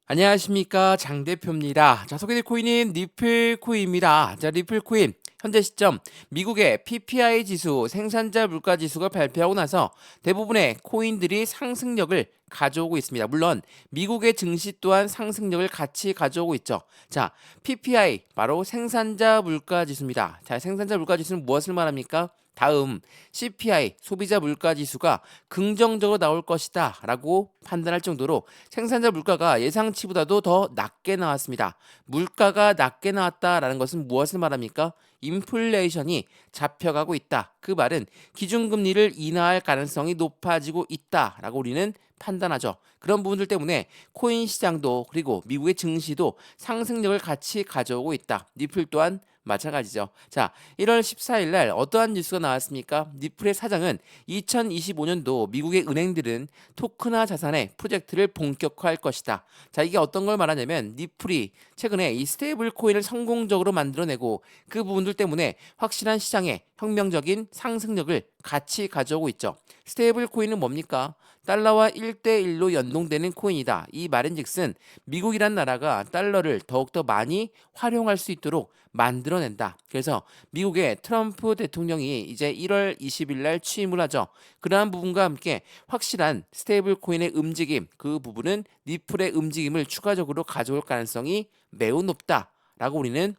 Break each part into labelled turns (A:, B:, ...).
A: 안녕하십니까, 장 대표입니다. 자, 소개될 코인은 리플코인입니다. 자, 리플코인 현재 시점 미국의 PPI 지수 생산자 물가 지수가 발표하고 나서 대부분의 코인들이 상승력을 가져오고 있습니다. 물론 미국의 증시 또한 상승력을 같이 가져오고 있죠. 자, PPI 바로 생산자 물가 지수입니다. 자, 생산자 물가 지수는 무엇을 말합니까? 다음 CPI 소비자 물가 지수가 긍정적으로 나올 것이다 라고 판단할 정도로 생산자 물가가 예상치보다도 더 낮게 나왔습니다. 물가가 낮게 나왔다라는 것은 무엇을 말합니까? 인플레이션이 잡혀가고 있다. 그 말은 기준금리를 인하할 가능성이 높아지고 있다라고 우리는 판단하죠. 그런 부분들 때문에 코인 시장도 그리고 미국의 증시도 상승력을 같이 가져오고 있다. 리플 또한 마찬가지죠. 자, 1월 14일 날 어떠한 뉴스가 나왔습니까? 리플의 사장은 2025년도 미국의 은행들은 토크나 자산의 프로젝트를 본격화할 것이다. 자, 이게 어떤 걸 말하냐면 리플이 최근에 이 스테이블 코인을 성공적으로 만들어내고 그 부분들 때문에 확실한 시장에 혁명적인 상승력을 같이 가져오고 있죠. 스테이블 코인은 뭡니까? 달러와 1대1로 연동되는 코인이다. 이 말인즉슨 미국이란 나라가 달러를 더욱더 많이 활용할 수 있도록 만들어낸다. 그래서 미국의 트럼프 대통령이 이제 1월 20일 날 취임을 하죠. 그러한 부분과 함께 확실한 스테이블 코인의 움직임, 그 부분은 리플의 움직임을 추가적으로 가져올 가능성이 매우 높다라고 우리는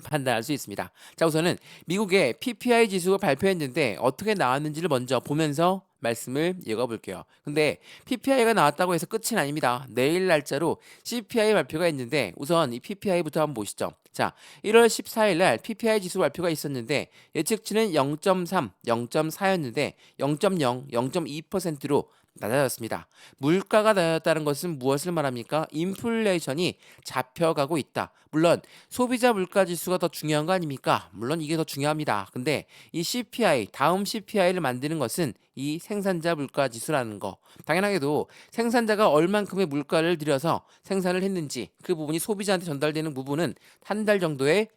A: 판단할 수 있습니다. 자, 우선은 미국의 PPI 지수가 발표했는데 어떻게 나왔는지를 먼저 보면서 말씀을 이어가 볼게요. 근데 PPI가 나왔다고 해서 끝은 아닙니다. 내일 날짜로 CPI 발표가 있는데 우선 이 PPI부터 한번 보시죠. 자, 1월 14일 날 PPI 지수 발표가 있었는데 예측치는 0.3, 0.4였는데 0.0, 0.2%로 낮아졌습니다. 물가가 낮았다는 것은 무엇을 말합니까? 인플레이션이 잡혀가고 있다. 물론 소비자 물가 지수가 더 중요한 거 아닙니까? 물론 이게 더 중요합니다. 근데 이 CPI, 다음 CPI를 만드는 것은 이 생산자 물가 지수라는 거. 당연하게도 생산자가 얼만큼의 물가를 들여서 생산을 했는지 그 부분이 소비자한테 전달되는 부분은 한 달 정도의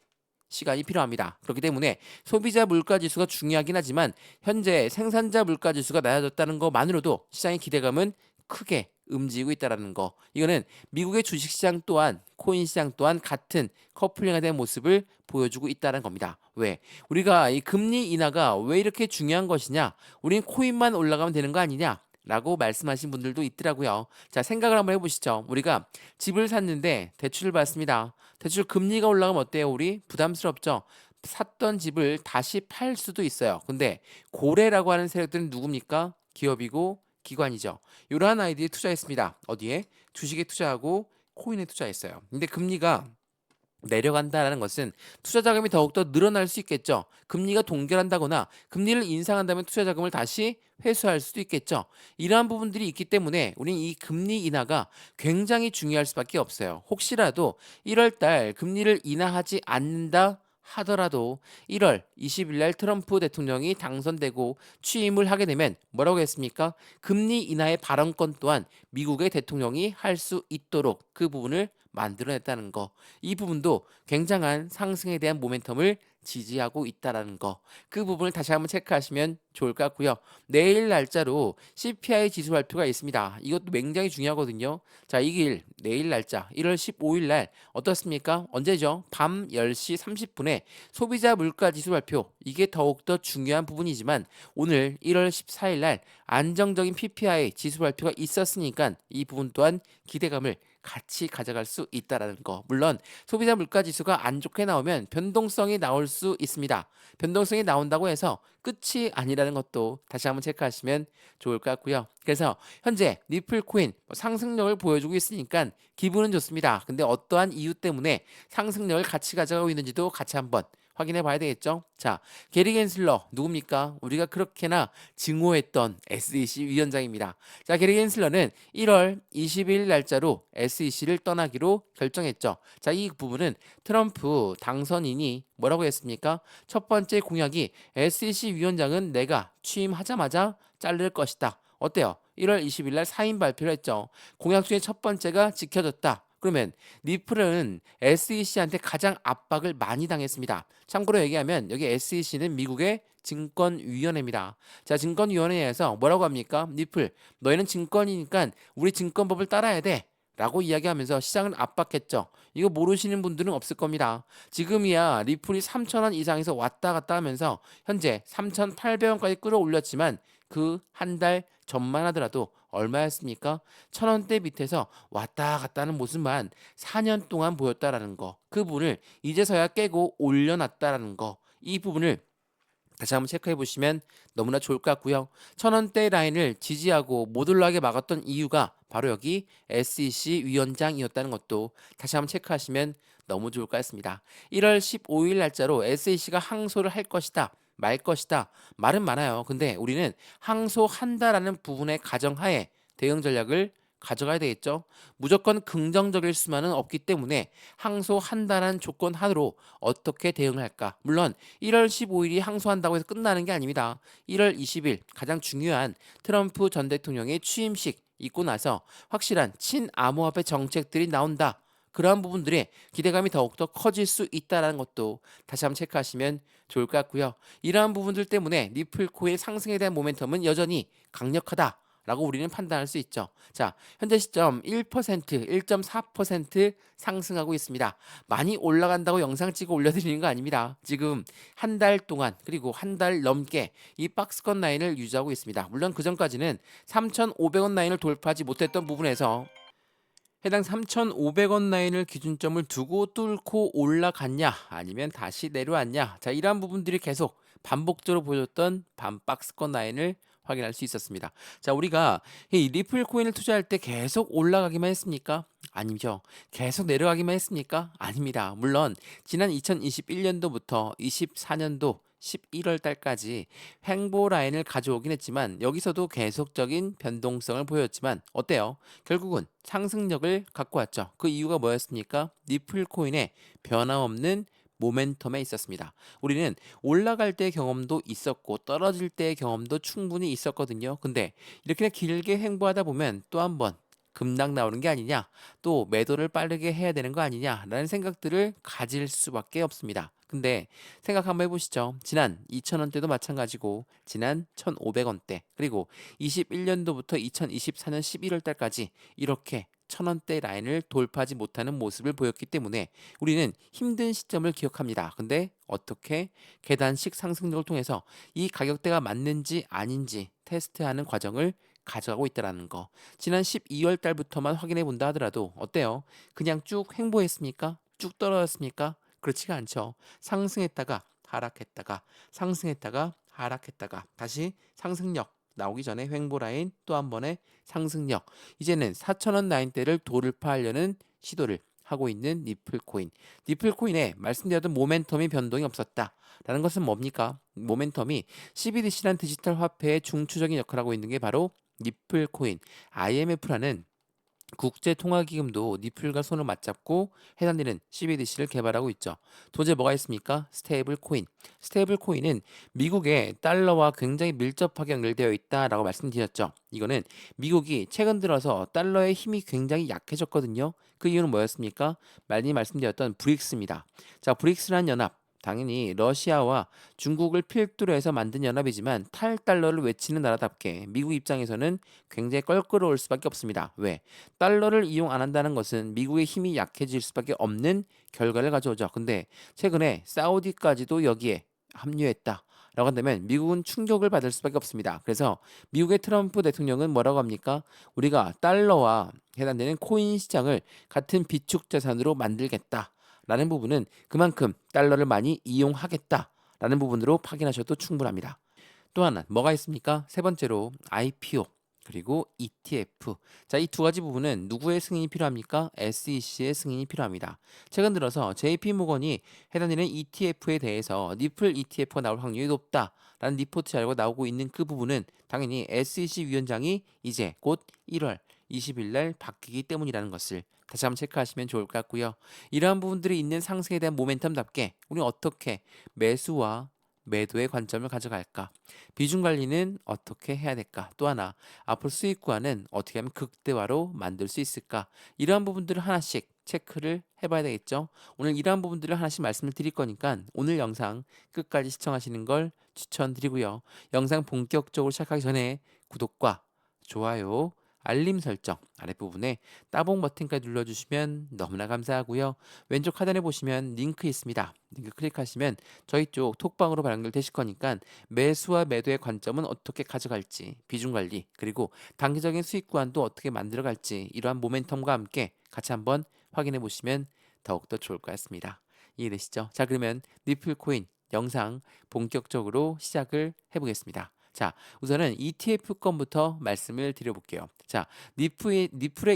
A: 시간이 필요합니다. 그렇기 때문에 소비자 물가 지수가 중요하긴 하지만 현재 생산자 물가 지수가 낮아졌다는 것만으로도 시장의 기대감은 크게 움직이고 있다는 거. 이거는 미국의 주식시장 또한 코인 시장 또한 같은 커플링에 대한 모습을 보여주고 있다는 겁니다. 왜? 우리가 이 금리 인하가 왜 이렇게 중요한 것이냐? 우린 코인만 올라가면 되는 거 아니냐? 라고 말씀하신 분들도 있더라고요. 자, 생각을 한번 해보시죠. 우리가 집을 샀는데 대출을 받습니다. 대출 금리가 올라가면 어때요? 우리 부담스럽죠? 샀던 집을 다시 팔 수도 있어요. 근데 고래라고 하는 세력들은 누굽니까? 기업이고 기관이죠. 이러한 아이디에 투자했습니다. 어디에? 주식에 투자하고 코인에 투자했어요. 근데 금리가 내려간다라는 것은 투자 자금이 더욱더 늘어날 수 있겠죠. 금리가 동결한다거나 금리를 인상한다면 투자 자금을 다시 회수할 수도 있겠죠. 이러한 부분들이 있기 때문에 우리는 이 금리 인하가 굉장히 중요할 수밖에 없어요. 혹시라도 1월 달 금리를 인하하지 않는다 하더라도 1월 20일 날 트럼프 대통령이 당선되고 취임을 하게 되면 뭐라고 했습니까? 금리 인하의 발언권 또한 미국의 대통령이 할 수 있도록 그 부분을 만들어냈다는 거. 이 부분도 굉장한 상승에 대한 모멘텀을 지지하고 있다라는 거. 그 부분을 다시 한번 체크하시면 좋을 것 같고요. 내일 날짜로 CPI 지수 발표가 있습니다. 이것도 굉장히 중요하거든요. 자, 이길 내일 날짜 1월 15일 날 어떻습니까? 언제죠? 밤 10시 30분에 소비자 물가 지수 발표. 이게 더욱더 중요한 부분이지만 오늘 1월 14일 날 안정적인 PPI 지수 발표가 있었으니까 이 부분 또한 기대감을 같이 가져갈 수 있다라는 거. 물론 소비자 물가 지수가 안 좋게 나오면 변동성이 나올 수 있습니다. 변동성이 나온다고 해서 끝이 아니라는 것도 다시 한번 체크하시면 좋을 것 같고요. 그래서 현재 리플 코인 상승력을 보여주고 있으니까 기분은 좋습니다. 근데 어떠한 이유 때문에 상승력을 같이 가져가고 있는지도 같이 한번 확인해 봐야 되겠죠. 자, 게리 겐슬러 누굽니까? 우리가 그렇게나 증오했던 SEC 위원장입니다. 자, 게리 겐슬러는 1월 20일 날짜로 SEC를 떠나기로 결정했죠. 자, 이 부분은 트럼프 당선인이 뭐라고 했습니까? 첫 번째 공약이 SEC 위원장은 내가 취임하자마자 자를 것이다. 어때요? 1월 20일 날 사인 발표를 했죠. 공약 중에 첫 번째가 지켜졌다. 그러면 리플은 SEC한테 가장 압박을 많이 당했습니다. 참고로 얘기하면 여기 SEC는 미국의 증권위원회입니다. 자, 증권위원회에서 뭐라고 합니까? 리플, 너희는 증권이니까 우리 증권법을 따라야 돼. 라고 이야기하면서 시장을 압박했죠. 이거 모르시는 분들은 없을 겁니다. 지금이야 리플이 3,000원 이상에서 왔다 갔다 하면서 현재 3,800원까지 끌어올렸지만 그 한 달 전만 하더라도 얼마였습니까? 1,000원대 밑에서 왔다 갔다 하는 모습만 4년 동안 보였다라는 거. 그 부분을 이제서야 깨고 올려놨다라는 거. 이 부분을 다시 한번 체크해 보시면 너무나 좋을 것 같고요. 1,000원대 라인을 지지하고 못 올라가게 막았던 이유가 바로 여기 SEC 위원장이었다는 것도 다시 한번 체크하시면 너무 좋을 것 같습니다. 1월 15일 날짜로 SEC가 항소를 할 것이다. 말 것이다. 말은 많아요. 근데 우리는 항소한다라는 부분의 가정하에 대응 전략을 가져가야 되겠죠. 무조건 긍정적일 수만은 없기 때문에 항소한다는 조건 하나로 어떻게 대응을 할까? 물론 1월 15일이 항소한다고 해서 끝나는 게 아닙니다. 1월 20일 가장 중요한 트럼프 전 대통령의 취임식 있고 나서 확실한 친암호화폐 정책들이 나온다. 그러한 부분들의 기대감이 더욱더 커질 수 있다는 것도 다시 한번 체크하시면 좋을 것 같고요. 이러한 부분들 때문에 리플 코인 상승에 대한 모멘텀은 여전히 강력하다. 라고 우리는 판단할 수 있죠. 자, 현재 시점 1%, 1.4% 상승하고 있습니다. 많이 올라간다고 영상 찍어 올려드리는 거 아닙니다. 지금 한 달 동안 그리고 한 달 넘게 이 박스권 라인을 유지하고 있습니다. 물론 그 전까지는 3,500원 라인을 돌파하지 못했던 부분에서 해당 3,500원 라인을 기준점을 두고 뚫고 올라갔냐 아니면 다시 내려왔냐, 자 이러한 부분들이 계속 반복적으로 보여줬던 반박스권 라인을 확인할 수 있었습니다. 자 우리가 이 리플 코인을 투자할 때 계속 올라가기만 했습니까? 아니죠. 계속 내려가기만 했습니까? 아닙니다. 물론 지난 2021년도부터 24년도 11월 달까지 횡보 라인을 가져오긴 했지만 여기서도 계속적인 변동성을 보였지만 어때요? 결국은 상승력을 갖고 왔죠. 그 이유가 뭐였습니까? 리플 코인의 변함없는 모멘텀에 있었습니다. 우리는 올라갈 때 경험도 있었고 떨어질 때 경험도 충분히 있었거든요. 근데 이렇게 길게 횡보하다 보면 또 한 번 급락 나오는 게 아니냐, 또 매도를 빠르게 해야 되는 거 아니냐라는 생각들을 가질 수밖에 없습니다. 근데 생각 한번 해보시죠. 지난 2,000원대도 마찬가지고 지난 1,500원대 그리고 21년도부터 2024년 11월 달까지 이렇게 1,000원대 라인을 돌파하지 못하는 모습을 보였기 때문에 우리는 힘든 시점을 기억합니다. 근데 어떻게 계단식 상승력을 통해서 이 가격대가 맞는지 아닌지 테스트하는 과정을 가져가고 있다는 거. 지난 12월 달부터만 확인해 본다 하더라도 어때요? 그냥 쭉 횡보했습니까? 쭉 떨어졌습니까? 그렇지가 않죠. 상승했다가 하락했다가 상승했다가 하락했다가 다시 상승력 나오기 전에 횡보 라인, 또 한 번의 상승력. 이제는 4,000원 라인대를 돌파하려는 시도를 하고 있는 리플 코인. 리플 코인에 말씀드렸던 모멘텀이 변동이 없었다. 라는 것은 뭡니까? 모멘텀이 CBDC라는 디지털 화폐의 중추적인 역할을 하고 있는 게 바로 리플 코인. IMF라는 국제통화기금도 니플과 손을 맞잡고 해당되는 CBDC를 개발하고 있죠. 도대체 뭐가 있습니까? 스테이블 코인. 스테이블 코인은 미국의 달러와 굉장히 밀접하게 연결되어 있다라고 말씀드렸죠. 이거는 미국이 최근 들어서 달러의 힘이 굉장히 약해졌거든요. 그 이유는 뭐였습니까? 많이 말씀드렸던 브릭스입니다. 자, 브릭스라는 연합. 당연히 러시아와 중국을 필두로 해서 만든 연합이지만 탈달러를 외치는 나라답게 미국 입장에서는 굉장히 껄끄러울 수밖에 없습니다. 왜? 달러를 이용 안 한다는 것은 미국의 힘이 약해질 수밖에 없는 결과를 가져오죠. 근데 최근에 사우디까지도 여기에 합류했다. 라고 한다면 미국은 충격을 받을 수밖에 없습니다. 그래서 미국의 트럼프 대통령은 뭐라고 합니까? 우리가 달러와 해당되는 코인 시장을 같은 비축 자산으로 만들겠다. 라는 부분은 그만큼 달러를 많이 이용하겠다라는 부분으로 확인하셔도 충분합니다. 또 하나 뭐가 있습니까? 세 번째로 IPO 그리고 ETF. 자, 이 두 가지 부분은 누구의 승인이 필요합니까? SEC의 승인이 필요합니다. 최근 들어서 JP모건이 해당되는 ETF에 대해서 리플 ETF가 나올 확률이 높다라는 리포트 자료가 나오고 있는 그 부분은 당연히 SEC 위원장이 이제 곧 1월 20일 날 바뀌기 때문이라는 것을 다시 한번 체크하시면 좋을 것 같고요. 이러한 부분들이 있는 상승에 대한 모멘텀답게 우리는 어떻게 매수와 매도의 관점을 가져갈까? 비중 관리는 어떻게 해야 될까? 또 하나, 앞으로 수익 구간은 어떻게 하면 극대화로 만들 수 있을까? 이러한 부분들을 하나씩 체크를 해봐야 되겠죠? 오늘 이러한 부분들을 하나씩 말씀을 드릴 거니까 오늘 영상 끝까지 시청하시는 걸 추천드리고요. 영상 본격적으로 시작하기 전에 구독과 좋아요, 알림 설정 아랫부분에 따봉 버튼까지 눌러주시면 너무나 감사하고요. 왼쪽 하단에 보시면 링크 있습니다. 링크 클릭하시면 저희 쪽 톡방으로 연결되실 거니까 매수와 매도의 관점은 어떻게 가져갈지, 비중 관리, 그리고 단기적인 수익 구간도 어떻게 만들어 갈지 이러한 모멘텀과 함께 같이 한번 확인해 보시면 더욱더 좋을 것 같습니다. 이해되시죠? 자, 그러면 니플 코인 영상 본격적으로 시작을 해보겠습니다. 자, 우선은 ETF 건부터 말씀을 드려볼게요. 자, 니플의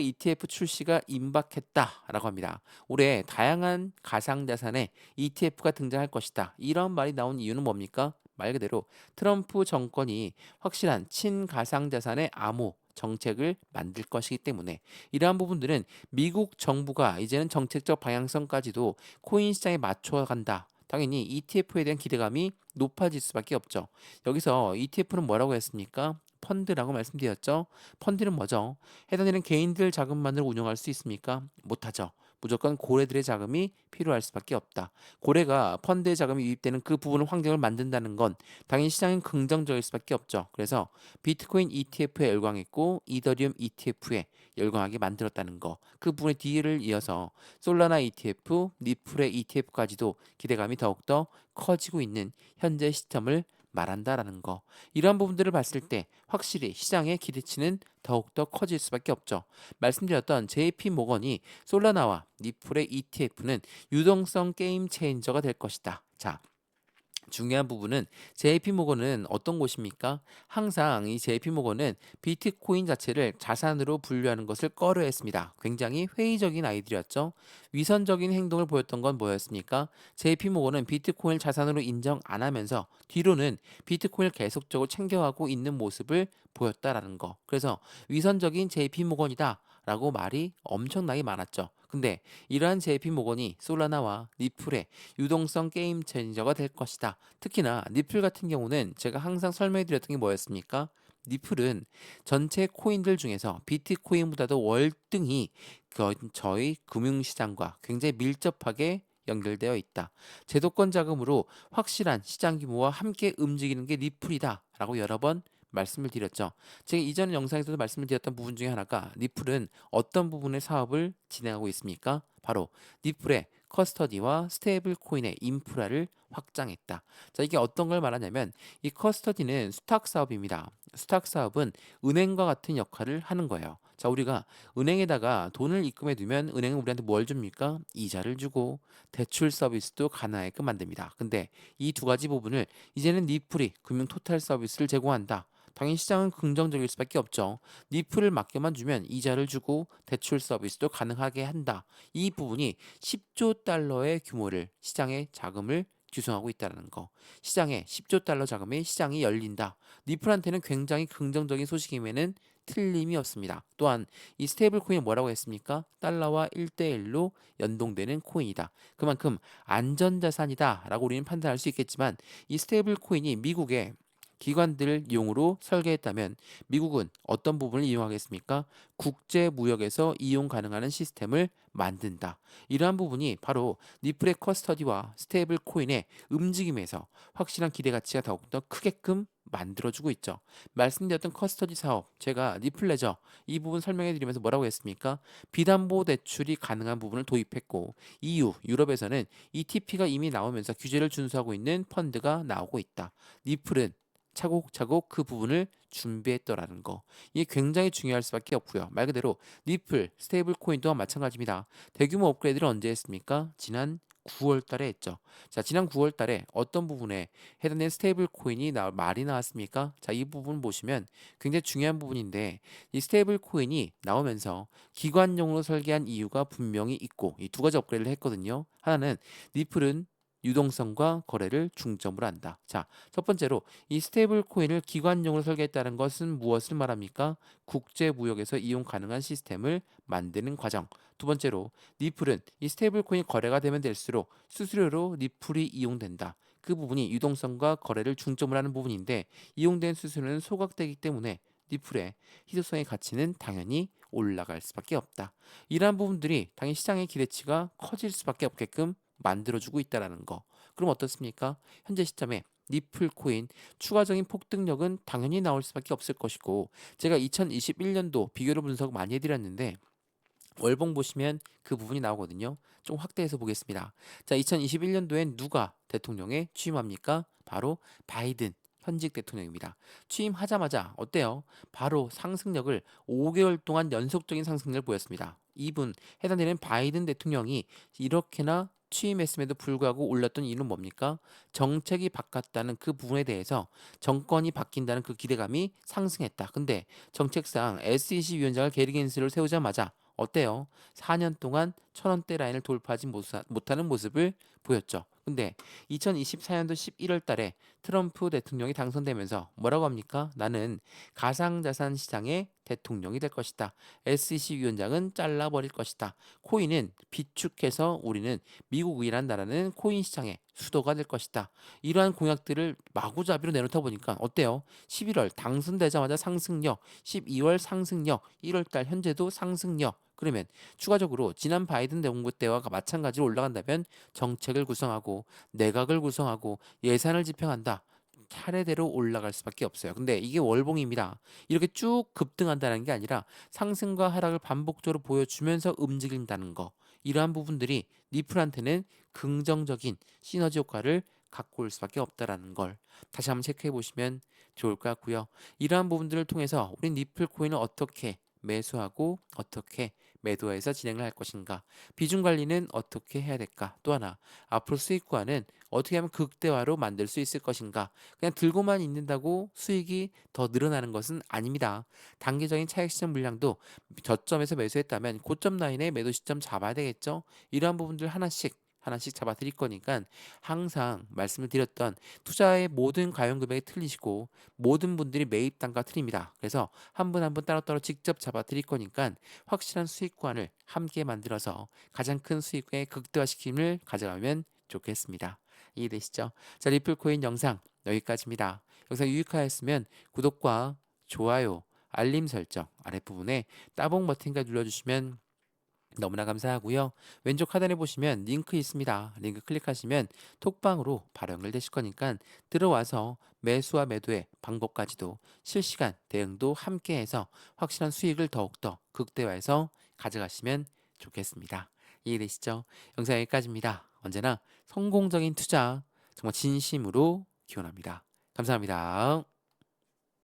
A: ETF 출시가 임박했다라고 합니다. 올해 다양한 가상자산에 ETF가 등장할 것이다. 이런 말이 나온 이유는 뭡니까? 말 그대로 트럼프 정권이 확실한 친가상자산의 암호 정책을 만들 것이기 때문에 이러한 부분들은 미국 정부가 이제는 정책적 방향성까지도 코인 시장에 맞춰간다. 당연히 ETF에 대한 기대감이 높아질 수밖에 없죠. 여기서 ETF는 뭐라고 했습니까? 펀드라고 말씀드렸죠. 펀드는 뭐죠? 해당되는 개인들 자금만으로 운영할 수 있습니까? 못하죠. 무조건 고래들의 자금이 필요할 수밖에 없다. 고래가 펀드의 자금이 유입되는 그 부분을 환경을 만든다는 건 당연히 시장은 긍정적일 수밖에 없죠. 그래서 비트코인 ETF에 열광했고 이더리움 ETF에 열광하게 만들었다는 거. 그 부분의 뒤를 이어서 솔라나 ETF, 니플의 ETF까지도 기대감이 더욱더 커지고 있는 현재 시점을 말한다라는 거. 이러한 부분들을 봤을 때 확실히 시장의 기대치는 더욱더 커질 수밖에 없죠. 말씀드렸던 JP 모건이 솔라나와 니플의 ETF는 유동성 게임 체인저가 될 것이다. 자, 중요한 부분은 JP모건은 어떤 곳입니까? 항상 이 JP모건은 비트코인 자체를 자산으로 분류하는 것을 꺼려했습니다. 굉장히 회의적인 아이들이었죠. 위선적인 행동을 보였던 건 뭐였습니까? JP모건은 비트코인을 자산으로 인정 안 하면서 뒤로는 비트코인을 계속적으로 챙겨가고 있는 모습을 보였다라는 거. 그래서 위선적인 JP모건이다 라고 말이 엄청나게 많았죠. 근데 이러한 JP모건이 솔라나와 니플의 유동성 게임 체인저가 될 것이다. 특히나 니플 같은 경우는 제가 항상 설명해 드렸던 게 뭐였습니까? 니플은 전체 코인들 중에서 비트코인보다도 월등히 저희 금융시장과 굉장히 밀접하게 연결되어 있다. 제도권 자금으로 확실한 시장 규모와 함께 움직이는 게 니플이다. 라고 여러 번 말씀을 드렸죠. 제가 이전 영상에서도 말씀을 드렸던 부분 중에 하나가 니플은 어떤 부분의 사업을 진행하고 있습니까? 바로 니플의 커스터디와 스테이블 코인의 인프라를 확장했다. 자, 이게 어떤 걸 말하냐면 이 커스터디는 수탁 사업입니다. 수탁 사업은 은행과 같은 역할을 하는 거예요. 자, 우리가 은행에다가 돈을 입금해 두면 은행은 우리한테 뭘 줍니까? 이자를 주고 대출 서비스도 가능하게끔 만듭니다. 근데 이 두 가지 부분을 이제는 니플이 금융 토탈 서비스를 제공한다. 당연히 시장은 긍정적일 수밖에 없죠. 니플을 맡겨만 주면 이자를 주고 대출 서비스도 가능하게 한다. 이 부분이 10조 달러의 규모를 시장의 자금을 규성하고 있다는 거. 시장에 10조 달러 자금의 시장이 열린다. 니플한테는 굉장히 긍정적인 소식임에는 틀림이 없습니다. 또한 이 스테이블 코인이 뭐라고 했습니까? 달러와 1대1로 연동되는 코인이다. 그만큼 안전자산이다 라고 우리는 판단할 수 있겠지만 이 스테이블 코인이 미국의 기관들 이용으로 설계했다면 미국은 어떤 부분을 이용하겠습니까? 국제 무역에서 이용 가능한 시스템을 만든다. 이러한 부분이 바로 니플의 커스터디와 스테이블 코인의 움직임에서 확실한 기대 가치가 더욱더 크게끔 만들어주고 있죠. 말씀드렸던 커스터디 사업, 제가 니플레저 이 부분 설명해 드리면서 뭐라고 했습니까? 비담보 대출이 가능한 부분을 도입했고 EU, 유럽에서는 ETP가 이미 나오면서 규제를 준수하고 있는 펀드가 나오고 있다. 니플은 차곡차곡 그 부분을 준비했더라는 거. 이게 굉장히 중요할 수밖에 없고요. 말 그대로 니플, 스테이블 코인 또한 마찬가지입니다. 대규모 업그레이드를 언제 했습니까? 지난 9월 달에 했죠. 자, 지난 9월 달에 어떤 부분에 해당되는 스테이블 코인이 말이 나왔습니까? 자, 이 부분 보시면 굉장히 중요한 부분인데 이 스테이블 코인이 나오면서 기관용으로 설계한 이유가 분명히 있고 이 두 가지 업그레이드를 했거든요. 하나는 니플은 유동성과 거래를 중점으로 한다. 자, 첫 번째로 이 스테이블 코인을 기관용으로 설계했다는 것은 무엇을 말합니까? 국제 무역에서 이용 가능한 시스템을 만드는 과정. 두 번째로 니플은 이 스테이블 코인이 거래가 되면 될수록 수수료로 니플이 이용된다. 그 부분이 유동성과 거래를 중점으로 하는 부분인데 이용된 수수료는 소각되기 때문에 니플의 희소성의 가치는 당연히 올라갈 수밖에 없다. 이러한 부분들이 당연히 시장의 기대치가 커질 수밖에 없게끔 만들어주고 있다라는 거. 그럼 어떻습니까? 현재 시점에 니플 코인 추가적인 폭등력은 당연히 나올 수밖에 없을 것이고 제가 2021년도 비교를 분석 많이 해드렸는데 월봉 보시면 그 부분이 나오거든요. 좀 확대해서 보겠습니다. 자, 2021년도엔 누가 대통령에 취임합니까? 바로 바이든 현직 대통령입니다. 취임하자마자 어때요? 바로 상승력을 5개월 동안 연속적인 상승력을 보였습니다. 이분 해당되는 바이든 대통령이 이렇게나 취임했음에도 불구하고 올랐던 이유는 뭡니까? 정책이 바뀌었다는 그 부분에 대해서 정권이 바뀐다는 그 기대감이 상승했다. 근데 정책상 SEC 위원장을 게리 겐스를 세우자마자 어때요? 4년 동안 1,000원대 라인을 돌파하지 못하는 모습을 보였죠. 근데 2024년도 11월 달에 트럼프 대통령이 당선되면서 뭐라고 합니까? 나는 가상자산 시장의 대통령이 될 것이다. SEC 위원장은 잘라버릴 것이다. 코인은 비축해서 우리는 미국이란 나라는 코인 시장의 수도가 될 것이다. 이러한 공약들을 마구잡이로 내놓다 보니까 어때요? 11월 당선되자마자 상승력, 12월 상승력, 1월 달 현재도 상승력. 그러면 추가적으로 지난 바이든 대통령 때와 마찬가지로 올라간다면 정책을 구성하고 내각을 구성하고 예산을 집행한다. 차례대로 올라갈 수밖에 없어요. 근데 이게 월봉입니다. 이렇게 쭉 급등한다는 게 아니라 상승과 하락을 반복적으로 보여주면서 움직인다는 거. 이러한 부분들이 니플한테는 긍정적인 시너지 효과를 갖고 올 수밖에 없다라는 걸 다시 한번 체크해 보시면 좋을 것 같고요. 이러한 부분들을 통해서 우리 니플 코인을 어떻게 매수하고 어떻게 매도해서 진행을 할 것인가, 비중 관리는 어떻게 해야 될까, 또 하나 앞으로 수익과는 어떻게 하면 극대화로 만들 수 있을 것인가. 그냥 들고만 있는다고 수익이 더 늘어나는 것은 아닙니다. 단기적인 차익 시점 물량도 저점에서 매수했다면 고점 라인에 매도 시점 잡아야 되겠죠. 이러한 부분들 하나씩 잡아 드릴 거니까 항상 말씀을 드렸던 투자의 모든 가용 금액이 틀리시고 모든 분들이 매입 단가 틀립니다. 그래서 한 분 한 분 따로따로 직접 잡아 드릴 거니까 확실한 수익관을 함께 만들어서 가장 큰 수익의 극대화시킴을 가져가면 좋겠습니다. 이해되시죠? 자, 리플코인 영상 여기까지입니다. 영상 유익하였으면 구독과 좋아요, 알림 설정 아랫부분에 따봉 버튼까지 눌러주시면 너무나 감사하고요. 왼쪽 하단에 보시면 링크 있습니다. 링크 클릭하시면 톡방으로 바로 연결되실 거니까 들어와서 매수와 매도의 방법까지도 실시간 대응도 함께해서 확실한 수익을 더욱더 극대화해서 가져가시면 좋겠습니다. 이해되시죠? 영상 여기까지입니다. 언제나 성공적인 투자 정말 진심으로 기원합니다. 감사합니다.